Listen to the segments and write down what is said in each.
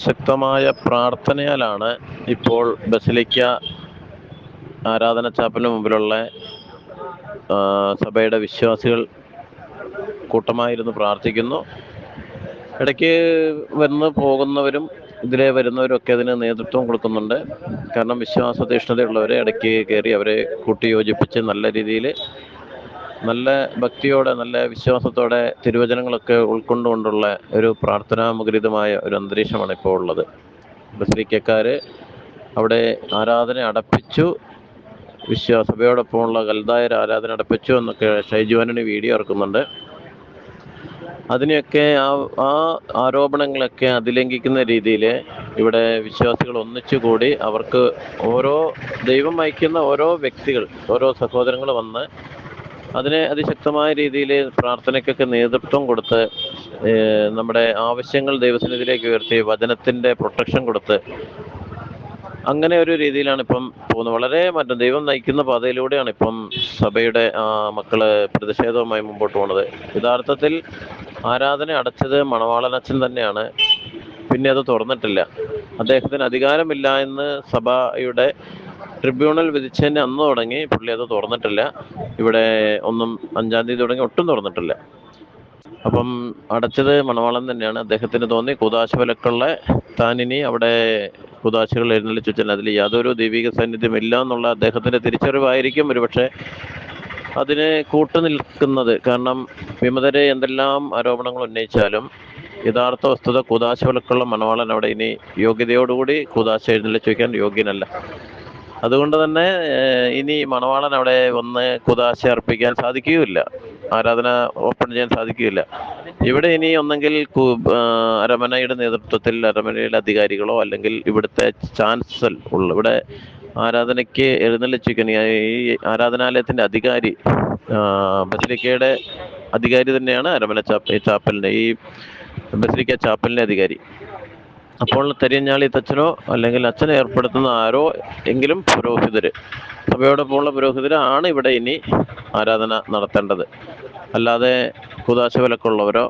അതിശക്തമായ പ്രാർത്ഥനയാലാണ് ഇപ്പോൾ ബസിലിക്ക ആരാധന ചാപ്പലിന് മുമ്പിലുള്ള സഭയുടെ വിശ്വാസികൾ കൂട്ടമായിരുന്നു പ്രാർത്ഥിക്കുന്നു. ഇടയ്ക്ക് വന്ന് പോകുന്നവരും ഇതിലെ വരുന്നവരും ഒക്കെ അതിന് നേതൃത്വം കൊടുക്കുന്നുണ്ട്. കാരണം വിശ്വാസ തീഷ്ണതയുള്ളവരെ ഇടയ്ക്ക് കയറി അവരെ കൂട്ടിയോജിപ്പിച്ച് നല്ല രീതിയിൽ നല്ല ഭക്തിയോടെ നല്ല വിശ്വാസത്തോടെ തിരുവചനങ്ങളൊക്കെ ഉൾക്കൊണ്ടുകൊണ്ടുള്ള ഒരു പ്രാർത്ഥനാമുഖരിതമായ ഒരു അന്തരീക്ഷമാണ് ഇപ്പോൾ ഉള്ളത്. ബസിലിക്കക്കാർ അവിടെ ആരാധന അടപ്പിച്ചു, സഭയോടൊപ്പമുള്ള ഗൽദായർ ആരാധന അടപ്പിച്ചു എന്നൊക്കെ ഷൈജുവാനണി വീഡിയോ ഇറക്കുന്നുണ്ട്. അതിനെയൊക്കെ ആ ആരോപണങ്ങളൊക്കെ അതിലംഘിക്കുന്ന രീതിയിൽ ഇവിടെ വിശ്വാസികൾ ഒന്നിച്ചുകൂടി അവർക്ക് ഓരോ ദൈവം അയക്കുന്ന ഓരോ വ്യക്തികൾ, ഓരോ സഹോദരങ്ങൾ വന്ന് അതിനെ അതിശക്തമായ രീതിയിൽ പ്രാർത്ഥനയ്ക്കൊക്കെ നേതൃത്വം കൊടുത്ത് നമ്മുടെ ആവശ്യങ്ങൾ ദൈവസന്നിധിയിലേക്ക് ഉയർത്തി വചനത്തിൻ്റെ പ്രൊട്ടക്ഷൻ കൊടുത്ത് അങ്ങനെ ഒരു രീതിയിലാണ് ഇപ്പം പോകുന്നത്. വളരെ മാറ്റം ദൈവം നയിക്കുന്ന പാതയിലൂടെയാണ് ഇപ്പം സഭയുടെ മക്കള് പ്രതിഷേധവുമായി മുമ്പോട്ട് പോകുന്നത്. യഥാർത്ഥത്തിൽ ആരാധന അടച്ചത് മണവാളനച്ഛൻ തന്നെയാണ്. പിന്നെ അത് തുറന്നിട്ടില്ല. അദ്ദേഹത്തിന് അധികാരമില്ല എന്ന് സഭയുടെ ട്രിബ്യൂണൽ വിധിച്ചതിന് അന്ന് തുടങ്ങി പുള്ളി അത് തുറന്നിട്ടില്ല. ഇവിടെ 5-ാം തീയതി തുടങ്ങി ഒട്ടും തുറന്നിട്ടില്ല. അപ്പം അടച്ചത് മണവാളൻ തന്നെയാണ്. അദ്ദേഹത്തിന് തോന്നി കൂദാശ വിലക്കുള്ള താനിനി അവിടെ കൂദാശകൾ എഴുന്നള്ളിച്ചു വെച്ചാൽ അതിൽ യാതൊരു ദൈവിക സാന്നിധ്യം ഇല്ല എന്നുള്ള അദ്ദേഹത്തിൻ്റെ തിരിച്ചറിവായിരിക്കും ഒരുപക്ഷെ അതിന് കൂട്ടുനിൽക്കുന്നത്. കാരണം വിമതരെ എന്തെല്ലാം ആരോപണങ്ങൾ ഉന്നയിച്ചാലും യഥാർത്ഥ വസ്തുത കൂദാശ വിലക്കുള്ള മണവാളൻ അവിടെ ഇനി യോഗ്യതയോടുകൂടി കൂദാശ എഴുന്നള്ളിച്ചു വയ്ക്കാൻ യോഗ്യനല്ല. അതുകൊണ്ട് തന്നെ ഇനി മണവാളൻ അവിടെ വന്ന് കൂദാശ അർപ്പിക്കാൻ സാധിക്കുകയില്ല, ആരാധന ഓപ്പൺ ചെയ്യാൻ സാധിക്കുകയില്ല. ഇവിടെ ഇനി ഒന്നെങ്കിൽ അരമനയുടെ നേതൃത്വത്തിൽ അരമനയുടെ അധികാരികളോ അല്ലെങ്കിൽ ഇവിടുത്തെ ചാൻസൽ ഇവിടെ ആരാധനയ്ക്ക് എഴുന്നള്ളിച്ചിരിക്കുന്ന ഈ ആരാധനാലയത്തിൻ്റെ അധികാരി, ബസിലിക്കയുടെ അധികാരി തന്നെയാണ് അരമന ചാപ്പലിൻ്റെ ഈ ബസിലിക്ക ചാപ്പലിൻ്റെ അധികാരി. അപ്പോൾ തെരിയഞ്ഞാളി തച്ചനോ അല്ലെങ്കിൽ അച്ഛനെ ഏർപ്പെടുത്തുന്ന ആരോ എങ്കിലും പുരോഹിതർ, സഭയോടൊപ്പമുള്ള പുരോഹിതരാണ് ഇവിടെ ഇനി ആരാധന നടത്തേണ്ടത്. അല്ലാതെ കൂദാശ വിലക്കുള്ളവരോ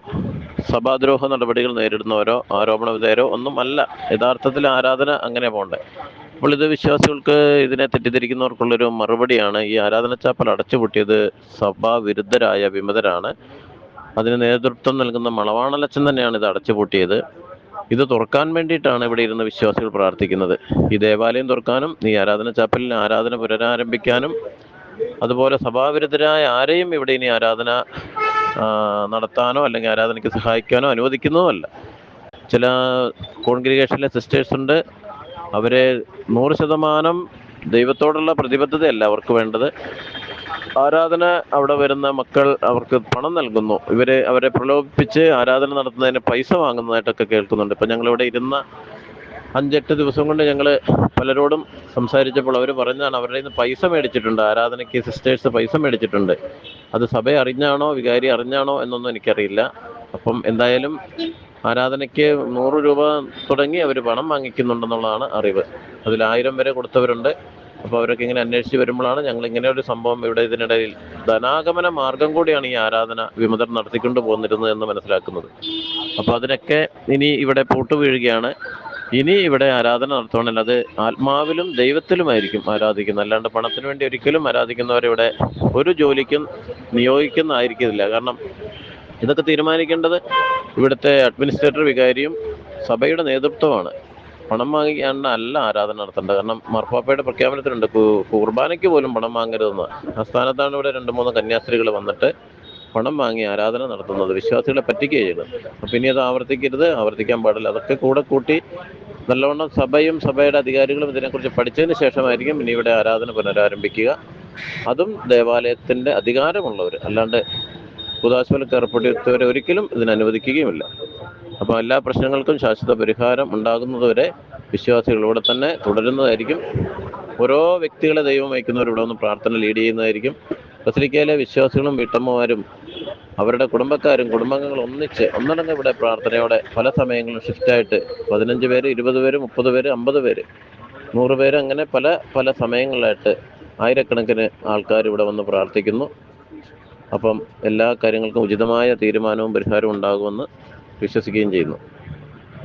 സഭാദ്രോഹ നടപടികൾ നേരിടുന്നവരോ ആരോപണ വിധേയരോ ഒന്നും അല്ല. യഥാർത്ഥത്തിൽ ആരാധന അങ്ങനെ പോകണ്ടേ. അപ്പോൾ ഇത് വിശ്വാസികൾക്ക്, ഇതിനെ തെറ്റിദ്ധരിക്കുന്നവർക്കുള്ളൊരു മറുപടിയാണ്. ഈ ആരാധന ചാപ്പൽ അടച്ചുപൂട്ടിയത് സഭാ വിരുദ്ധരായ വിമതരാണ്. അതിന് നേതൃത്വം നൽകുന്ന മണവാളനച്ഛൻ തന്നെയാണ് ഇത് അടച്ചുപൂട്ടിയത്. ഇത് തുറക്കാൻ വേണ്ടിയിട്ടാണ് ഇവിടെ ഇരുന്ന് വിശ്വാസികൾ പ്രാർത്ഥിക്കുന്നത്. ഈ ദേവാലയം തുറക്കാനും ഈ ആരാധന ചാപ്പലിൽ ആരാധന പുനരാരംഭിക്കാനും അതുപോലെ സഭാവിരുദ്ധരായ ആരെയും ഇവിടെ ഇനി ആരാധന നടത്താനോ അല്ലെങ്കിൽ ആരാധനയ്ക്ക് സഹായിക്കാനോ അനുവദിക്കുന്നതുമല്ല. ചില കോൺഗ്രിഗേഷനിലെ സിസ്റ്റേഴ്സ് ഉണ്ട്, അവരെ 100% ദൈവത്തോടുള്ള പ്രതിബദ്ധതയല്ല അവർക്ക് വേണ്ടത്. ആരാധന അവിടെ വരുന്ന മക്കൾ അവർക്ക് പണം നൽകുന്നു, അവരെ പ്രലോഭിപ്പിച്ച് ആരാധന നടത്തുന്നതിന് പൈസ വാങ്ങുന്നതായിട്ടൊക്കെ കേൾക്കുന്നുണ്ട്. ഇപ്പം ഞങ്ങളിവിടെ ഇരുന്ന 5-8 ദിവസം കൊണ്ട് ഞങ്ങൾ പലരോടും സംസാരിച്ചപ്പോൾ അവർ പറഞ്ഞാണ് അവരുടെ നിന്ന് പൈസ മേടിച്ചിട്ടുണ്ട്, ആരാധനയ്ക്ക് സിസ്റ്റേഴ്സ് പൈസ മേടിച്ചിട്ടുണ്ട്. അത് സഭ അറിഞ്ഞാണോ വികാരി അറിഞ്ഞാണോ എന്നൊന്നും എനിക്കറിയില്ല. അപ്പം എന്തായാലും ആരാധനയ്ക്ക് 100 രൂപ തുടങ്ങി അവർ പണം വാങ്ങിക്കുന്നുണ്ടെന്നുള്ളതാണ് അറിവ്. അതിൽ 1000 വരെ കൊടുത്തവരുണ്ട്. അപ്പോൾ അവരൊക്കെ ഇങ്ങനെ അന്വേഷിച്ച് വരുമ്പോഴാണ് ഞങ്ങൾ ഇങ്ങനെ ഒരു സംഭവം ഇവിടെ ഇതിനിടയിൽ ധനാഗമന മാർഗം കൂടിയാണ് ഈ ആരാധന വിമതർ നടത്തിക്കൊണ്ട് പോന്നിരുന്നത് എന്ന് മനസ്സിലാക്കുന്നത്. അപ്പോൾ അതിനൊക്കെ ഇനി ഇവിടെ പൂട്ടുവീഴുകയാണ്. ഇനി ഇവിടെ ആരാധന നടത്തണമെങ്കിൽ അത് ആത്മാവിലും ദൈവത്തിലുമായിരിക്കും ആരാധിക്കുന്നത്. അല്ലാണ്ട് പണത്തിന് വേണ്ടി ഒരിക്കലും ആരാധിക്കുന്നവരിവിടെ ഒരു ജോലിക്കും നിയോഗിക്കുന്നതായിരിക്കില്ല. കാരണം ഇതൊക്കെ തീരുമാനിക്കേണ്ടത് ഇവിടുത്തെ അഡ്മിനിസ്ട്രേറ്റർ വികാരിയും സഭയുടെ നേതൃത്വമാണ്. പണം വാങ്ങിക്കാണ്ട് അല്ല ആരാധന നടത്തേണ്ടത്. കാരണം മാർപ്പാപ്പയുടെ പ്രഖ്യാപനത്തിലുണ്ട് കുർബാനയ്ക്ക് പോലും പണം വാങ്ങരുതെന്ന്. ആ സ്ഥാനത്താണ് ഇവിടെ 2-3 കന്യാസ്ത്രീകൾ വന്നിട്ട് പണം വാങ്ങി ആരാധന നടത്തുന്നത്, വിശ്വാസികളെ പറ്റിക്കുകയാണ് ചെയ്യുന്നത്. അപ്പം ഇനി അത് ആവർത്തിക്കാൻ പാടില്ല. അതൊക്കെ കൂടെ കൂട്ടി നല്ലവണ്ണം സഭയും സഭയുടെ അധികാരികളും ഇതിനെക്കുറിച്ച് പഠിച്ചതിന് ശേഷമായിരിക്കും ഇനി ഇവിടെ ആരാധന പുനരാരംഭിക്കുക. അതും ദേവാലയത്തിൻ്റെ അധികാരമുള്ളവർ, അല്ലാണ്ട് കൂദാശവിലക്ക് ഏർപ്പെടുത്തിയവരെ ഒരിക്കലും ഇതിനനുവദിക്കുകയുമില്ല. അപ്പോൾ എല്ലാ പ്രശ്നങ്ങൾക്കും ശാശ്വത പരിഹാരം ഉണ്ടാകുന്നതുവരെ വിശ്വാസികൾ ഇവിടെ തന്നെ തുടരുന്നതായിരിക്കും. ഓരോ വ്യക്തികളെ ദൈവം വയ്ക്കുന്നവർ ഇവിടെ ഒന്ന് പ്രാർത്ഥന ലീഡ് ചെയ്യുന്നതായിരിക്കും. ബസിലിക്കയിലെ വിശ്വാസികളും വീട്ടമ്മമാരും അവരുടെ കുടുംബാംഗങ്ങൾ ഒന്നടങ്കം ഇവിടെ പ്രാർത്ഥനയോടെ പല സമയങ്ങളും ഷിഫ്റ്റായിട്ട് 15 പേര്, 20 പേര്, 30 പേര്, 50 പേര്, 100 പേര്, അങ്ങനെ പല സമയങ്ങളിലായിട്ട് ആയിരക്കണക്കിന് ആൾക്കാർ ഇവിടെ വന്ന് പ്രാർത്ഥിക്കുന്നു. അപ്പം എല്ലാ കാര്യങ്ങൾക്കും ഉചിതമായ തീരുമാനവും പരിഹാരവും ഉണ്ടാകുമെന്ന് വിശ്വസിക്കുകയും ചെയ്യുന്നു.